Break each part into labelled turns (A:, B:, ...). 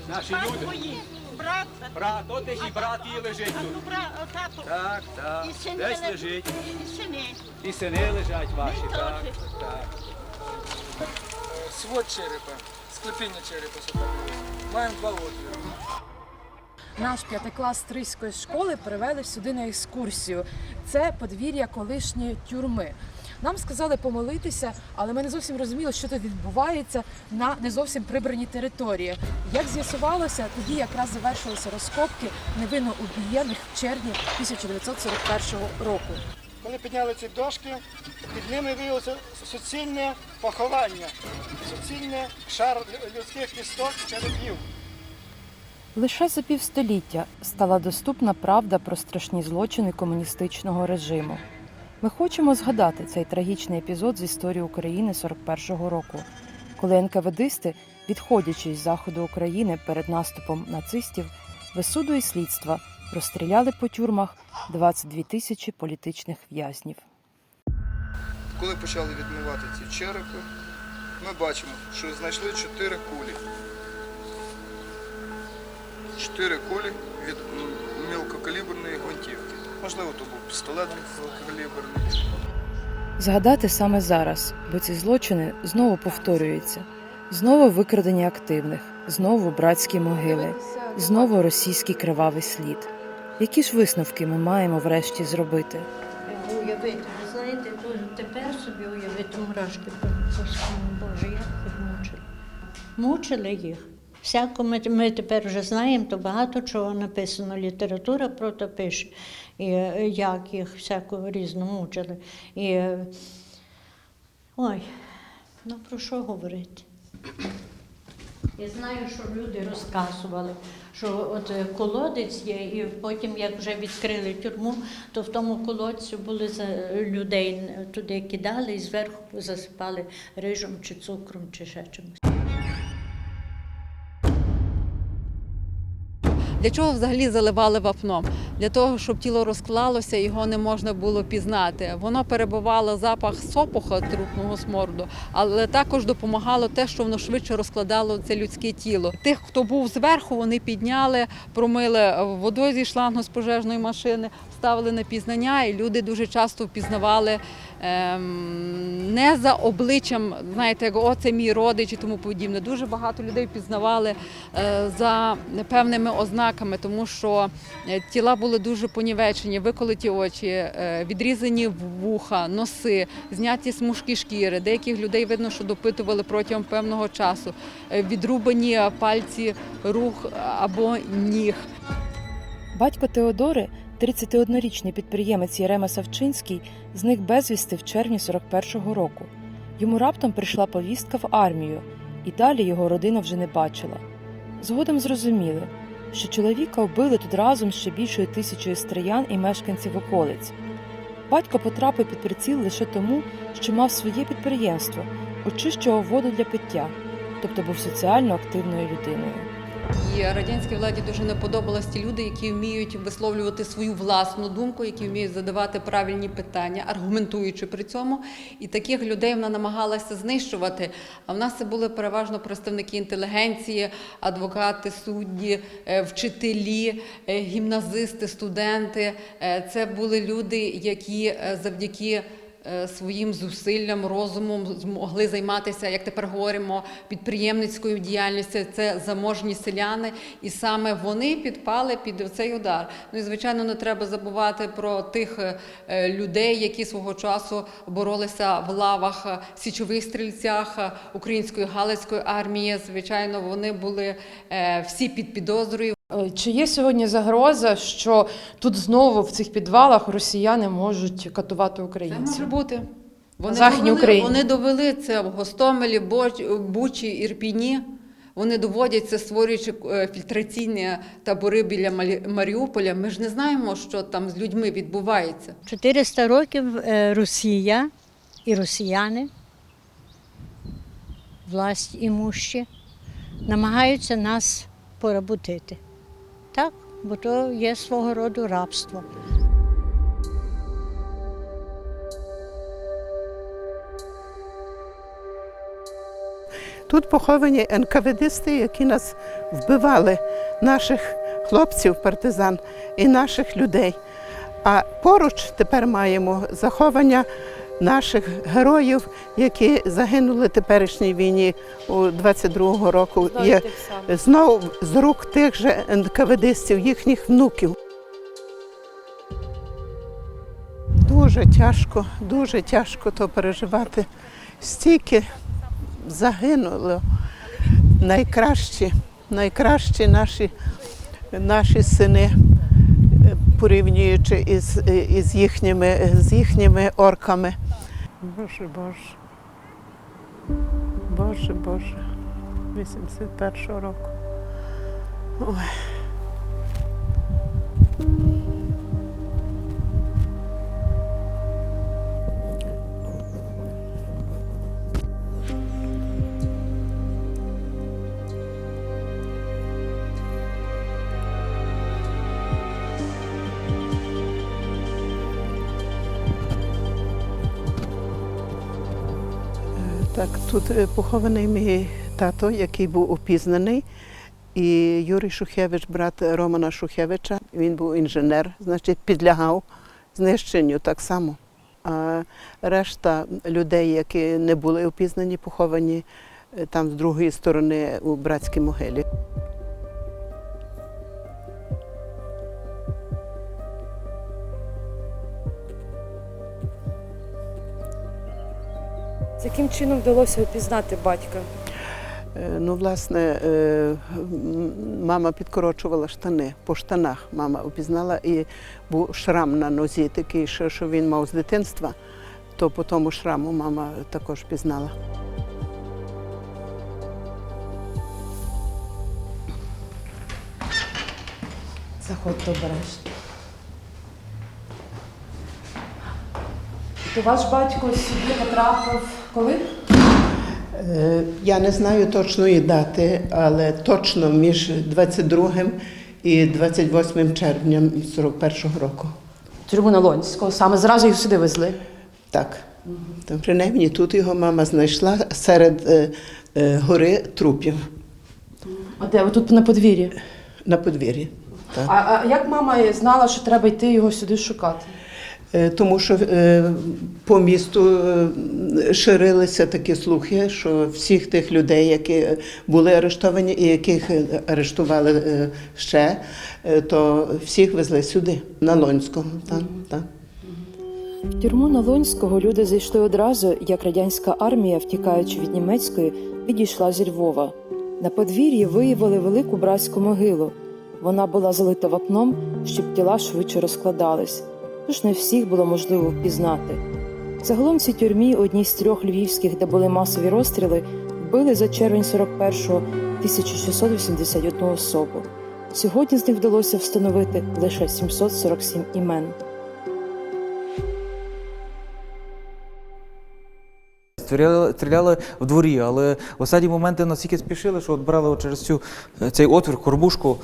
A: Наші люди.
B: Брат,
A: Брат, от і брат її лежить тут.
B: тато.
A: Так, так.
B: І сини
A: Десь лежить.
B: І сини.
A: І сини лежать ваші,
B: Він
A: так,
B: теж.
A: так.
C: Свод черепа, склепіння черепа сотворили. Маємо 2 отвори.
D: Наш 5 клас Стрийської школи перевели сюди на екскурсію. Це подвір'я колишньої тюрми. Нам сказали помолитися, але ми не зовсім розуміли, що тут відбувається на не зовсім прибраній території. Як з'ясувалося, тоді якраз завершилися розкопки невинно убієних в червні 1941 року.
E: Коли підняли ці дошки, під ними виявилося суцільне поховання, суцільне шар людських кісток, черепів.
D: Лише за півстоліття стала доступна правда про страшні злочини комуністичного режиму. Ми хочемо згадати цей трагічний епізод з історії України 41-го року, коли НКВДисти, відходячи з заходу України перед наступом нацистів, без суду і слідства розстріляли по тюрмах 22 тисячі політичних в'язнів.
C: Коли почали відмивати ці черепи, ми бачимо, що знайшли 4 кулі. 4 кулі від мілкокаліберної гвинтівки. Можливо, то був пістолет мілкокаліберний.
D: Згадати саме зараз, бо ці злочини знову повторюються. Знову викрадення активних, знову братські могили, знову російський кривавий слід. Які ж висновки ми маємо врешті зробити?
F: Уявити, ви знаєте, тепер собі уявити мурашки по спині. Боже, як їх мучили. Мучили їх. Всяко ми тепер вже знаємо, то багато чого написано, література про то пише, і як їх всяко різно мучили. І, ой, ну про що говорити? Я знаю, що люди розказували, що от колодець є, і потім, як вже відкрили тюрму, то в тому колодцю були людей туди кидали і зверху засипали рижем чи цукром, чи ще чимось.
G: Для чого взагалі заливали вапном? Для того, щоб тіло розклалося, його не можна було пізнати. Воно перебивало запах сопуха, трупного сморду, але також допомагало те, що воно швидше розкладало це людське тіло. Тих, хто був зверху, вони підняли, промили водою зі шлангу з пожежної машини, ставили на пізнання, і люди дуже часто впізнавали не за обличчям, знаєте, о, це мій родич і тому подібне. Дуже багато людей впізнавали за певними ознаками, тому що тіла були дуже понівечені, виколоті очі, відрізані вуха, носи, зняті смужки шкіри. Деяких людей видно, що допитували протягом певного часу, відрубані пальці рук або ніг.
D: Батько Теодори, 31-річний підприємець Єрема Савчинський, зник безвісти в червні 41-го року. Йому раптом прийшла повістка в армію, і далі його родина вже не бачила. Згодом зрозуміли, що чоловіка вбили тут разом з ще більшою 1000 стриян і мешканців околиць. Батько потрапив під приціл лише тому, що мав своє підприємство, очищував воду для пиття, тобто був соціально активною людиною.
G: І радянській владі дуже не подобалось ті люди, які вміють висловлювати свою власну думку, які вміють задавати правильні питання, аргументуючи при цьому. І таких людей вона намагалася знищувати. А в нас це були переважно представники інтелігенції, адвокати, судді, вчителі, гімназисти, студенти. Це були люди, які завдяки своїм зусиллям, розумом змогли займатися, як тепер говоримо, підприємницькою діяльністю. Це заможні селяни, і саме вони підпали під цей удар. Ну і, звичайно, не треба забувати про тих людей, які свого часу боролися в лавах січових стрільцях української Галицької армії. Звичайно, вони були всі під підозрою.
D: Чи є сьогодні загроза, що тут знову в цих підвалах росіяни можуть катувати
G: Це
D: українців?
G: може бути. Вони довели це в Гостомелі, Бучі, Ірпіні. Вони доводять це, створюючи фільтраційні табори біля Маріуполя. Ми ж не знаємо, що там з людьми відбувається.
F: 400 років Росія і росіяни, власть імущі, намагаються нас поработити. Так, бо то є свого роду рабство.
H: Тут поховані НКВДисти, які нас вбивали, наших хлопців, партизан і наших людей. А поруч тепер маємо заховання наших героїв, які загинули в теперішній війні у 22-го року. Є знову з рук тих же НКВДистів, їхніх внуків. Дуже тяжко то переживати. Стільки загинуло найкращі наші сини, порівнюючи із їхніми орками. Боже, 81-го року. Ой. Так, тут похований мій тато, який був упізнаний, і Юрій Шухевич, брат Романа Шухевича. Він був інженер, значить, підлягав знищенню так само. А решта людей, які не були упізнані, поховані там з другої сторони у братській могилі.
D: З яким чином вдалося впізнати батька?
H: Ну, власне, мама підкорочувала штани. По штанах мама упізнала, і був шрам на нозі такий, що він мав з дитинства, то по тому шраму мама також впізнала.
D: Заходьте обережно. То ваш батько сюди потрапив коли?
H: Я не знаю точної дати, але точно між 22 і 28 червня 41-го року.
D: Тюрму на Лонського, саме зразу їх сюди везли?
H: Так. Принаймні тут його мама знайшла серед гори трупів.
D: А де? Ви тут на подвір'ї?
H: На подвір'ї. Так.
D: А як мама знала, що треба йти його сюди шукати?
H: Тому що по місту ширилися такі слухи, що всіх тих людей, які були арештовані і яких арештували ще, то всіх везли сюди, на Лонського. Так.
D: В тюрму на Лонського люди зайшли одразу, як радянська армія, втікаючи від німецької, відійшла зі Львова. На подвір'ї виявили велику братську могилу. Вона була залита вапном, щоб тіла швидше розкладались. Тож не всіх було можливо впізнати. Загалом в цій тюрмі, одній з 3 львівських, де були масові розстріли, вбили за червень 41-го 1681 особу. Сьогодні з них вдалося встановити лише 747 імен.
I: Стріляли в дворі, але в останні моменти настільки спішили, що от брали через цей отвір, коробушку,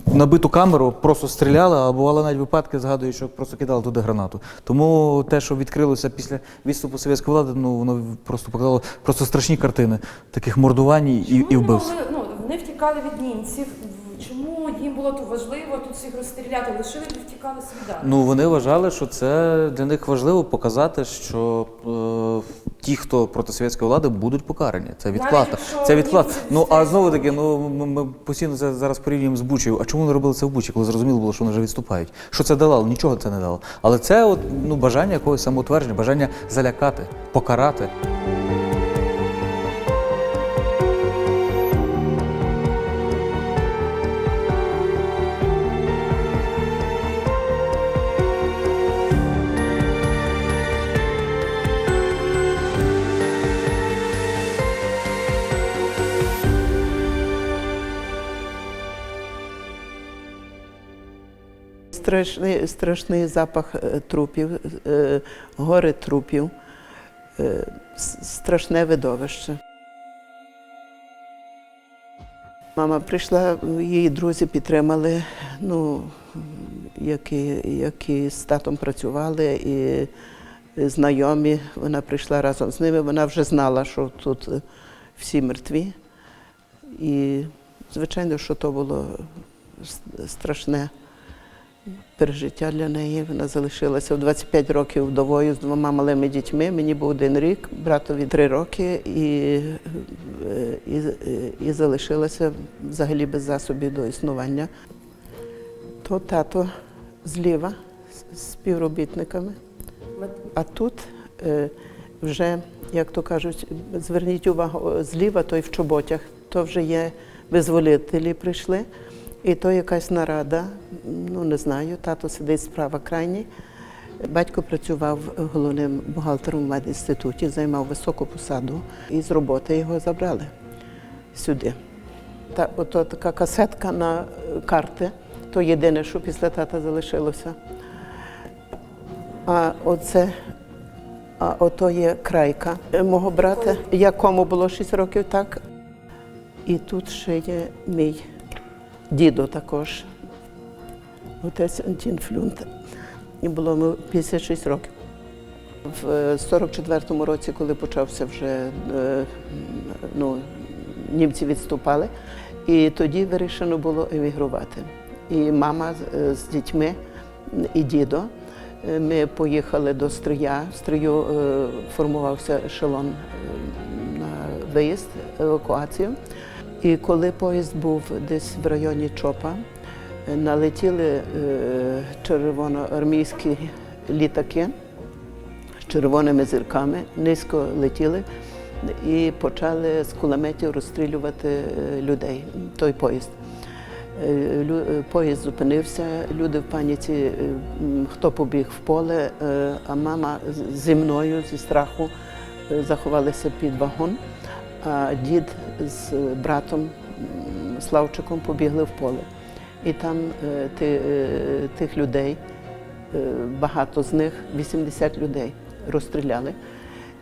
I: набиту камеру, просто стріляли, а бували навіть випадки, згадую, що просто кидали туди гранату. Тому те, що відкрилося після відступу совєтської влади, воно просто показало просто страшні картини таких мордувань і вбивств.
D: Вони втікали від німців. Чому їм було тут важливо тут всіх розстріляти? Лишили і втікали свідати?
I: Вони вважали, що це для них важливо показати, що ті, хто проти совєтської влади, будуть покарані. Це відплата. Це відплата. А знову таки, ми постійно це зараз порівнюємо з Бучею. А чому вони робили це в Бучі, коли зрозуміло було, що вони вже відступають? Що це давало? Нічого це не дало. Але це бажання якогось самоутвердження, бажання залякати, покарати.
H: Страшний запах трупів, гори трупів, страшне видовище. Мама прийшла, її друзі підтримали, які з татом працювали, знайомі, вона прийшла разом з ними, вона вже знала, що тут всі мертві. І, звичайно, що то було страшне пережиття для неї. Вона залишилася в 25 років вдовою з 2 малими дітьми. Мені був 1 рік, братові 3 роки, і залишилася взагалі без засобів до існування. То тато зліва з співробітниками, а тут вже, як то кажуть, зверніть увагу, зліва той в чоботях, то вже є визволителі прийшли. І то якась нарада, ну не знаю, тато сидить справа крайній. Батько працював головним бухгалтером в медінституті, займав високу посаду. І з роботи його забрали сюди. Ото така касетка на карти, то єдине, що після тата залишилося. А ото є крайка мого брата, якому було 6 років, так. І тут ще є мій дідо також, отець Антін Флюнт, і було йому 56 років. В 44-му році, коли почався вже, німці відступали, і тоді вирішено було емігрувати. І мама з дітьми, і дідо, ми поїхали до Стрия. В Стрию формувався ешелон на виїзд, евакуацію. І коли поїзд був десь в районі Чопа, налетіли червоноармійські літаки з червоними зірками, низько летіли і почали з кулеметів розстрілювати людей, той поїзд. Поїзд зупинився, люди в паніці, хто побіг в поле, а мама зі мною, зі страху, заховалися під вагон. А дід з братом Славчиком побігли в поле. І там тих людей, багато з них, 80 людей розстріляли.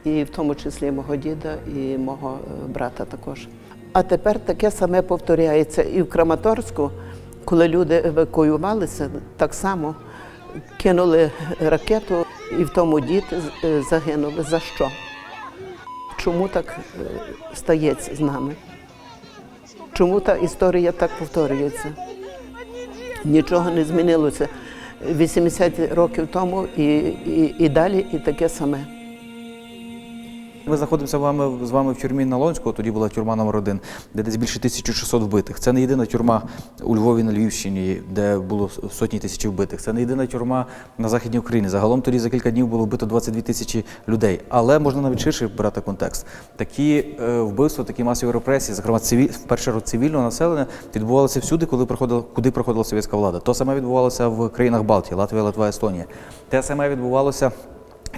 H: І в тому числі мого діда і мого брата також. А тепер таке саме повторяється і в Краматорську, коли люди евакуювалися, так само кинули ракету, і в тому дід загинув. За що? Чому так стається з нами? Чому та історія так повторюється? Нічого не змінилося 80 років тому і далі, і таке саме.
I: Ми знаходимося з вами в тюрмі на Лонського, тоді була тюрма номер 1, де десь більше 1600 вбитих. Це не єдина тюрма у Львові на Львівщині, де було сотні тисяч вбитих. Це не єдина тюрма на Західній Україні. Загалом тоді за кілька днів було вбито 22 тисячі людей. Але можна навіть ширше брати контекст. Такі вбивства, такі масові репресії, зокрема в першу чергу цивільного населення, відбувалися всюди, куди приходила совєтська влада. То саме відбувалося в країнах Балтії, Латвія, Литва, Естонія. Те саме відбувалося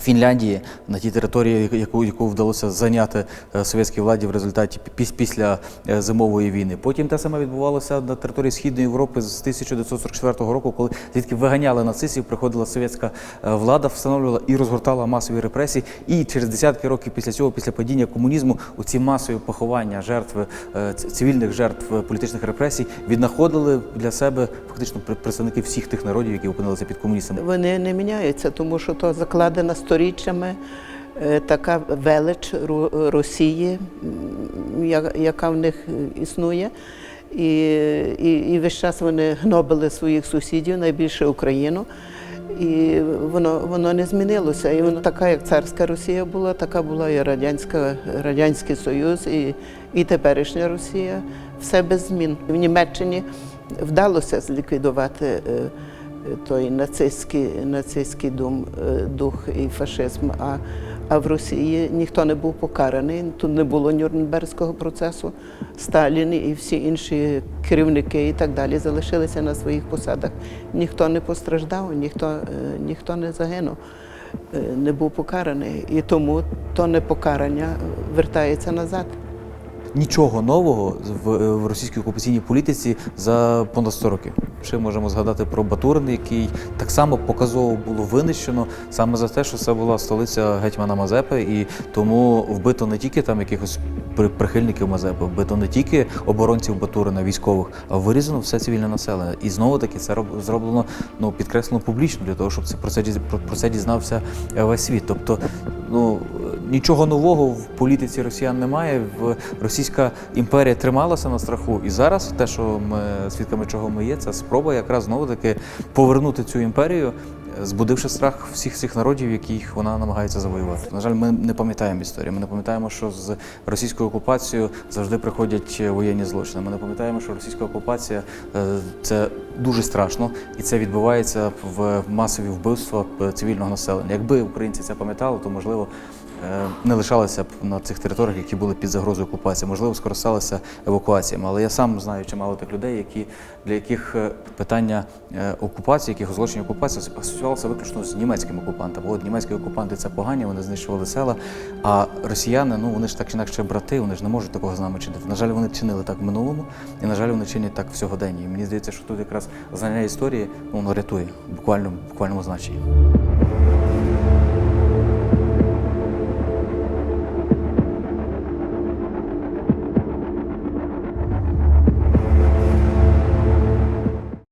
I: Фінляндії, на тій території, яку вдалося зайняти совєтській владі в результаті після зимової війни. Потім те саме відбувалося на території Східної Європи з 1944 року, коли звідки виганяли нацистів, приходила совєтська влада, встановлювала і розгортала масові репресії. І через десятки років після цього, після падіння комунізму, у ці масові поховання жертв, цивільних жертв політичних репресій віднаходили для себе фактично представники всіх тих народів, які опинилися під комуністами.
H: Вони не міняються, тому що то закладена сторіччями така велич Росії, яка в них існує. І весь час вони гнобили своїх сусідів, найбільше Україну. І воно не змінилося. І воно така, як царська Росія була, така була і Радянський Союз, і теперішня Росія. Все без змін. В Німеччині вдалося зліквідувати той нацистський дух і фашизм, а в Росії ніхто не був покараний, тут не було Нюрнберзького процесу, Сталін і всі інші керівники і так далі залишилися на своїх посадах. Ніхто не постраждав, ніхто не загинув, не був покараний, і тому то непокарання вертається назад.
I: Нічого нового в російській окупаційній політиці за понад 100 років. Ще можемо згадати про Батурин, який так само показово було винищено саме за те, що це була столиця гетьмана Мазепи, і тому вбито не тільки там якихось прихильників Мазепи, вбито не тільки оборонців Батурина, військових, а вирізано все цивільне населення. І знову-таки це зроблено, підкреслено публічно, для того, щоб про це дізнався весь світ. Тобто, нічого нового в політиці росіян немає. Російська імперія трималася на страху. І зараз те, що свідками чого ми є, це спроба якраз знову-таки повернути цю імперію, збудивши страх всіх цих народів, яких вона намагається завоювати. На жаль, ми не пам'ятаємо історію. Ми не пам'ятаємо, що з російською окупацією завжди приходять воєнні злочини. Ми не пам'ятаємо, що російська окупація – це дуже страшно, і це відбувається в масові вбивства цивільного населення. Якби українці це пам'ятали, то, можливо, не лишалися б на цих територіях, які були під загрозою окупації. Можливо, скористалися евакуаціями. Але я сам знаю чимало тих людей, для яких питання окупації, яких злочинів окупації асоціювалося виключно з німецькими окупантами. От німецькі окупанти – це погані, вони знищували села, а росіяни, вони ж так чи інакше брати, вони ж не можуть такого з нами чинити. На жаль, вони чинили так в минулому, і, на жаль, вони чинять так в сьогоденні. І мені здається, що тут якраз знання історії, воно рятує в буквальному значенні.